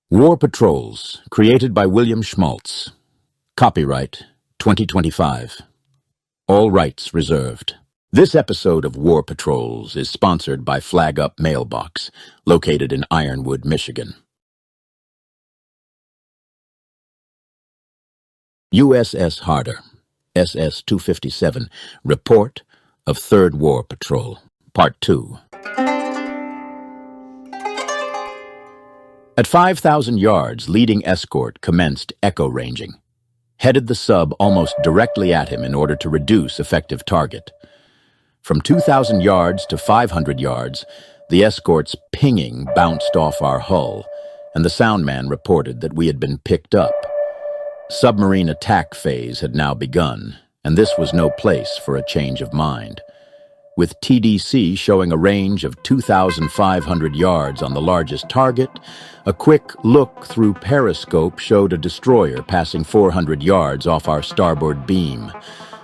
War Patrols, created by William Schmaltz. Copyright 2025. All rights reserved. This episode of War Patrols is sponsored by Flag Up Mailbox, located in Ironwood, Michigan. USS Harder, SS-257, Report of Third War Patrol, Part 2. At 5,000 yards, leading escort commenced echo ranging. Headed the sub almost directly at him in order to reduce effective target. From 2,000 yards to 500 yards, the escort's pinging bounced off our hull, and the soundman reported that we had been picked up. Submarine attack phase had now begun, and this was no place for a change of mind. With TDC showing a range of 2,500 yards on the largest target, a quick look through periscope showed a destroyer passing 400 yards off our starboard beam,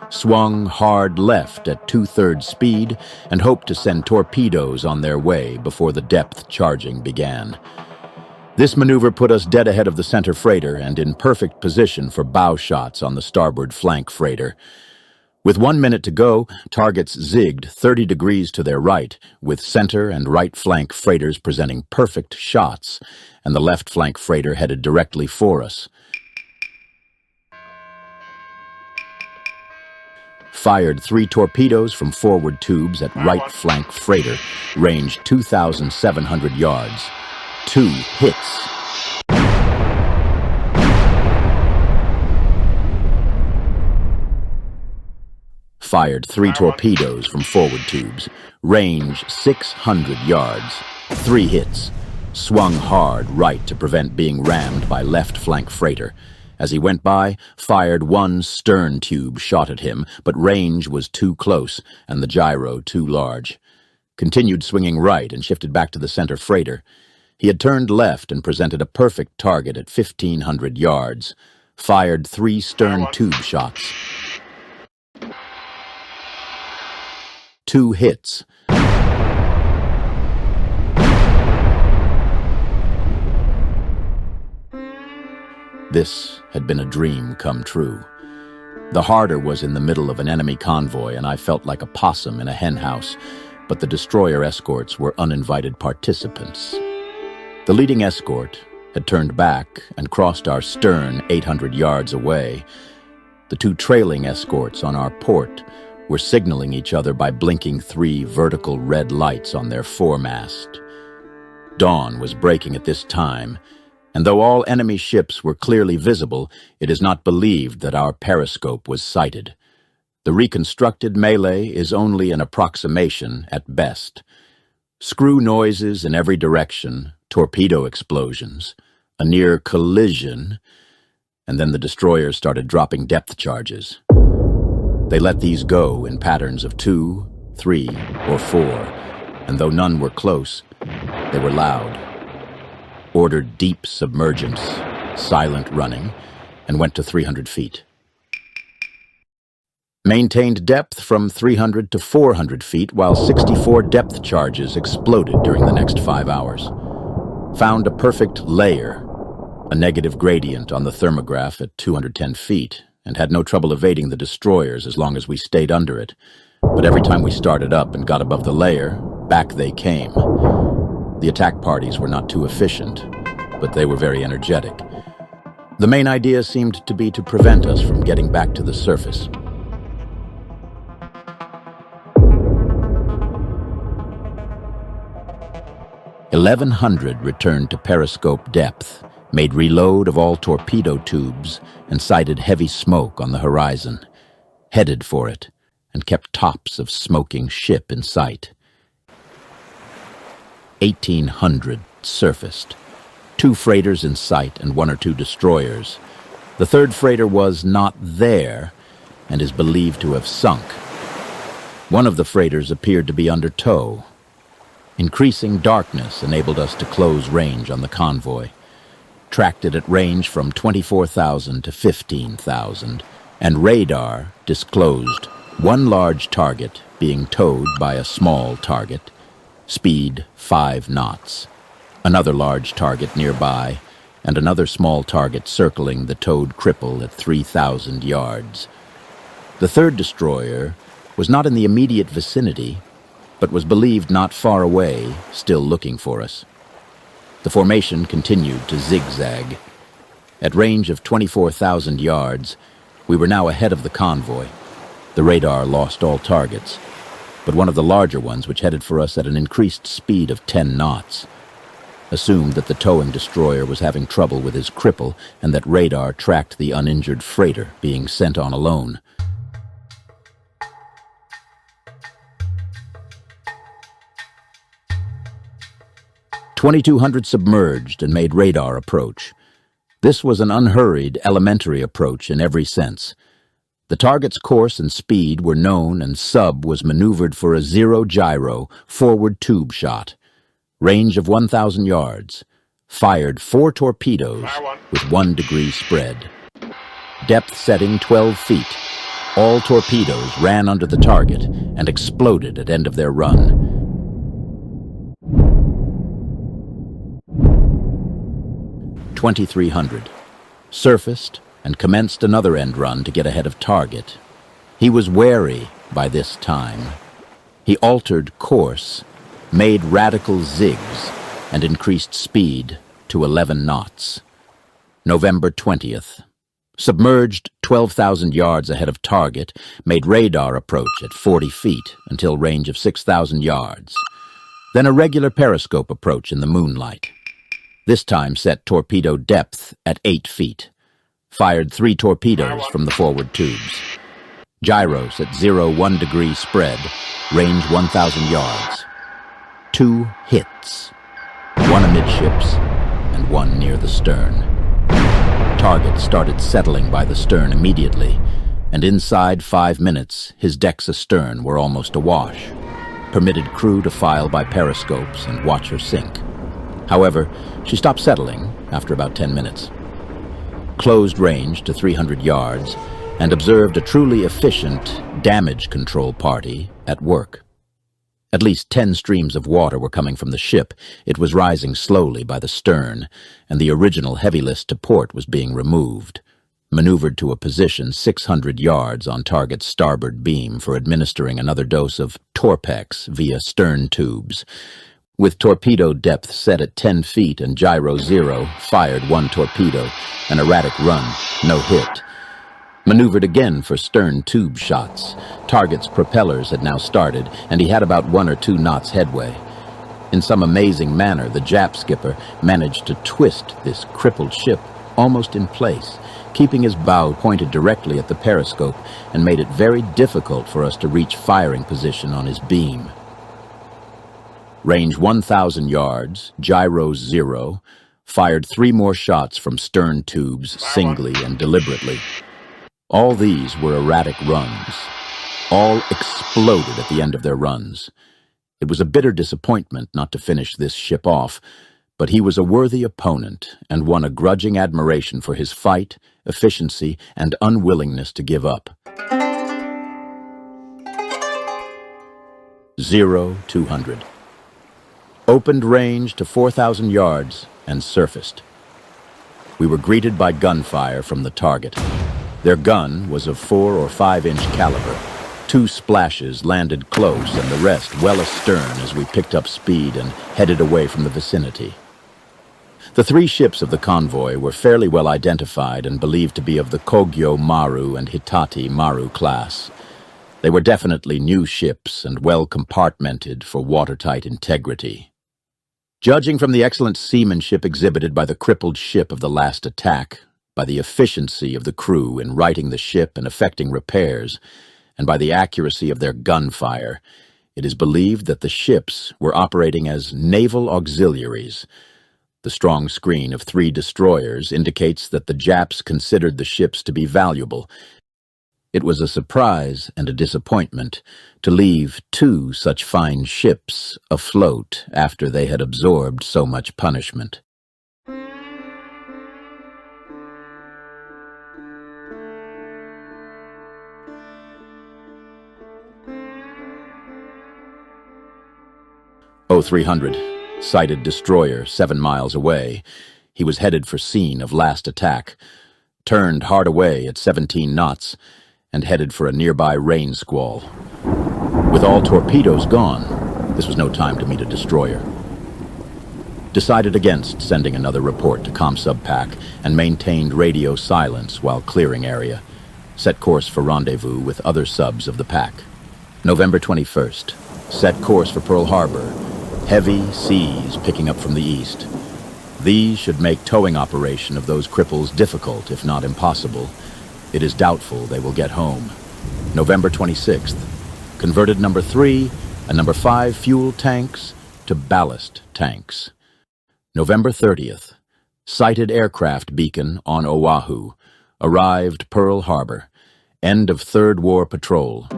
swung hard left at 2/3 speed, and hoped to send torpedoes on their way before the depth charging began. This maneuver put us dead ahead of the center freighter and in perfect position for bow shots on the starboard flank freighter. With 1 minute to go, targets zigged 30 degrees to their right, with center and right flank freighters presenting perfect shots, and the left flank freighter headed directly for us. Fired 3 torpedoes from forward tubes at right flank freighter, range 2,700 yards. 2 hits. Fired 3 torpedoes from forward tubes, range 600 yards. 3 hits. Swung hard right to prevent being rammed by left flank freighter. As he went by, fired 1 stern tube shot at him, but range was too close and the gyro too large. Continued swinging right and shifted back to the center freighter. He had turned left and presented a perfect target at 1,500 yards. Fired 3 stern tube shots. 2 hits. This had been a dream come true. The Harder was in the middle of an enemy convoy, and I felt like a possum in a henhouse, but the destroyer escorts were uninvited participants. The leading escort had turned back and crossed our stern 800 yards away. The 2 trailing escorts on our port were signaling each other by blinking 3 vertical red lights on their foremast. Dawn was breaking at this time, and though all enemy ships were clearly visible, it is not believed that our periscope was sighted. The reconstructed melee is only an approximation at best. Screw noises in every direction, torpedo explosions, a near collision, and then the destroyers started dropping depth charges. They let these go in patterns of 2, 3, or 4, and though none were close, they were loud. Ordered deep submergence, silent running, and went to 300 feet. Maintained depth from 300 to 400 feet while 64 depth charges exploded during the next 5 hours. Found a perfect layer, a negative gradient on the thermograph at 210 feet, and had no trouble evading the destroyers as long as we stayed under it. But every time we started up and got above the layer, back they came. The attack parties were not too efficient, but they were very energetic. The main idea seemed to be to prevent us from getting back to the surface. "1100 returned to periscope depth, made reload of all torpedo tubes, and sighted heavy smoke on the horizon. Headed for it, and kept tops of smoking ship in sight. 1800 surfaced. 2 freighters in sight and 1 or 2 destroyers. The 3rd freighter was not there, and is believed to have sunk. 1 of the freighters appeared to be under tow. Increasing darkness enabled us to close range on the convoy. Tracked it at range from 24,000 to 15,000, and radar disclosed 1 large target being towed by a small target, speed 5 knots. Another large target nearby, and another small target circling the towed cripple at 3,000 yards. The third destroyer was not in the immediate vicinity, but was believed not far away, still looking for us. The formation continued to zigzag. At range of 24,000 yards, we were now ahead of the convoy. The radar lost all targets, but one of the larger ones, which headed for us at an increased speed of 10 knots, assumed that the towing destroyer was having trouble with his cripple and that radar tracked the uninjured freighter being sent on alone. "2200 submerged and made radar approach. This was an unhurried, elementary approach in every sense. The target's course and speed were known, and sub was maneuvered for a zero gyro forward tube shot. Range of 1,000 yards. Fired 4 torpedoes with 1 degree spread. Depth setting 12 feet. All torpedoes ran under the target and exploded at end of their run. "2300. Surfaced and commenced another end run to get ahead of target. He was wary by this time. He altered course, made radical zigs, and increased speed to 11 knots. November 20th. Submerged 12,000 yards ahead of target, made radar approach at 40 feet until range of 6,000 yards. Then a regular periscope approach in the moonlight. This time set torpedo depth at 8 feet. Fired 3 torpedoes from the forward tubes. Gyros at 0-1 degree spread, range 1,000 yards. 2 hits, 1 amidships and 1 near the stern. Target started settling by the stern immediately, and inside 5 minutes, his decks astern were almost awash. Permitted crew to file by periscopes and watch her sink. However, she stopped settling after about 10 minutes. Closed range to 300 yards and observed a truly efficient damage control party at work. At least 10 streams of water were coming from the ship. It was rising slowly by the stern, and the original heavy list to port was being removed, maneuvered to a position 600 yards on target's starboard beam for administering another dose of Torpex via stern tubes. With torpedo depth set at 10 feet and gyro 0, fired 1 torpedo, an erratic run, no hit. Maneuvered again for stern tube shots. Target's propellers had now started, and he had about 1 or 2 knots headway. In some amazing manner, the Jap skipper managed to twist this crippled ship almost in place, keeping his bow pointed directly at the periscope, and made it very difficult for us to reach firing position on his beam. Range 1,000 yards, gyros 0, fired 3 more shots from stern tubes singly and deliberately. All these were erratic runs. All exploded at the end of their runs. It was a bitter disappointment not to finish this ship off, but he was a worthy opponent and won a grudging admiration for his fight, efficiency, and unwillingness to give up. 0-200. Opened range to 4,000 yards and surfaced. We were greeted by gunfire from the target. Their gun was of 4 or 5-inch caliber. 2 splashes landed close and the rest well astern as we picked up speed and headed away from the vicinity. The 3 ships of the convoy were fairly well identified and believed to be of the Kogyo Maru and Hitachi Maru class. They were definitely new ships and well compartmented for watertight integrity. Judging from the excellent seamanship exhibited by the crippled ship of the last attack, by the efficiency of the crew in righting the ship and effecting repairs, and by the accuracy of their gunfire, it is believed that the ships were operating as naval auxiliaries. The strong screen of 3 destroyers indicates that the Japs considered the ships to be valuable. It was a surprise and a disappointment to leave 2 such fine ships afloat after they had absorbed so much punishment. O-300, sighted destroyer 7 miles away. He was headed for scene of last attack, turned hard away at 17 knots, and headed for a nearby rain squall. With all torpedoes gone, this was no time to meet a destroyer. Decided against sending another report to ComSub Pack and maintained radio silence while clearing area. Set course for rendezvous with other subs of the pack. November 21st. Set course for Pearl Harbor. Heavy seas picking up from the east. These should make towing operation of those cripples difficult, if not impossible. It is doubtful they will get home. November 26th. Converted number 3 and number 5 fuel tanks to ballast tanks. November 30th. Sighted aircraft beacon on Oahu. Arrived Pearl Harbor. End of Third War Patrol.